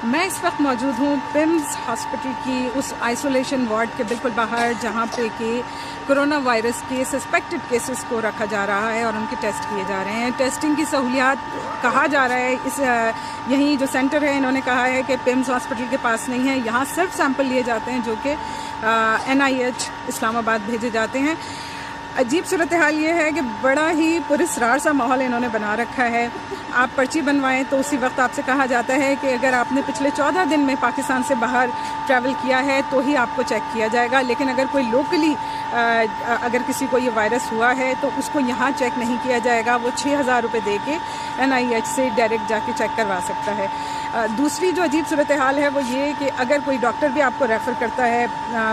میں اس وقت موجود ہوں پمز ہاسپٹل کی اس آئسولیشن وارڈ کے بالکل باہر، جہاں پہ کہ کرونا وائرس کے سسپیکٹڈ کیسز کو رکھا جا رہا ہے اور ان کے ٹیسٹ کیے جا رہے ہیں. ٹیسٹنگ کی سہولیات کہا جا رہا ہے یہیں جو سینٹر ہے انہوں نے کہا ہے کہ پمز ہاسپٹل کے پاس نہیں ہے. یہاں صرف سیمپل لیے جاتے ہیں جو کہ NIH اسلام آباد بھیجے جاتے ہیں. عجیب صورتحال یہ ہے کہ بڑا ہی پراسرار سا ماحول انہوں نے بنا رکھا ہے. آپ پرچی بنوائیں تو اسی وقت آپ سے کہا جاتا ہے کہ اگر آپ نے پچھلے 14 دن میں پاکستان سے باہر ٹریول کیا ہے تو ہی آپ کو چیک کیا جائے گا، لیکن اگر کوئی لوکلی اگر کسی کو یہ وائرس ہوا ہے تو اس کو یہاں چیک نہیں کیا جائے گا. وہ 6,000 روپے دے کے NIH سے ڈائریکٹ جا کے چیک کروا سکتا ہے. دوسری جو عجیب صورتحال ہے وہ یہ کہ اگر کوئی ڈاکٹر بھی آپ کو ریفر کرتا ہے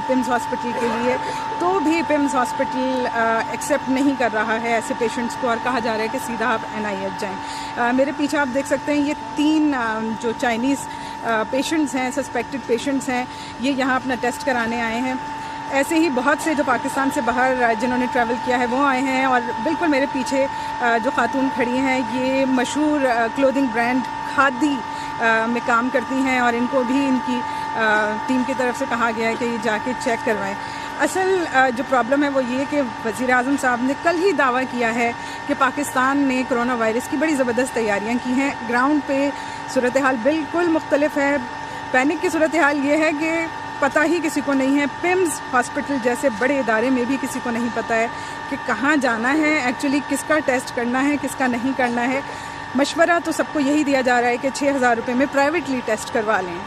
پمز ہاسپٹل کے لیے تو بھی پمز ہاسپٹل ایکسیپٹ نہیں کر رہا ہے ایسے پیشنٹس کو، اور کہا جا رہا ہے کہ سیدھا آپ NIH جائیں. میرے پیچھے آپ دیکھ سکتے ہیں یہ 3 جو چائنیز پیشنٹس ہیں، سسپیکٹڈ پیشنٹس ہیں، یہ یہاں اپنا ٹیسٹ کرانے آئے ہیں. ایسے ہی بہت سے جو پاکستان سے باہر جنہوں نے ٹریول کیا ہے وہ آئے ہیں. اور بالکل میرے پیچھے جو خاتون کھڑی ہیں یہ مشہور کلودنگ برانڈ کھادی میں کام کرتی ہیں، اور ان کو بھی ان کی ٹیم کی طرف سے کہا گیا ہے کہ یہ جا کے چیک کروائیں. اصل جو پرابلم ہے وہ یہ کہ وزیر اعظم صاحب نے کل ہی دعویٰ کیا ہے کہ پاکستان نے کرونا وائرس کی بڑی زبردست تیاریاں کی ہیں. گراؤنڈ پہ صورتحال بالکل مختلف ہے. پینک کی صورتحال یہ ہے کہ پتہ ہی کسی کو نہیں ہے. پمز ہاسپٹل جیسے بڑے ادارے میں بھی کسی کو نہیں پتہ ہے کہ کہاں جانا ہے، ایکچولی کس کا ٹیسٹ کرنا ہے، کس کا نہیں کرنا ہے. مشورہ تو سب کو یہی دیا جا رہا ہے کہ 6,000 روپے میں پرائیویٹلی ٹیسٹ کروا لیں.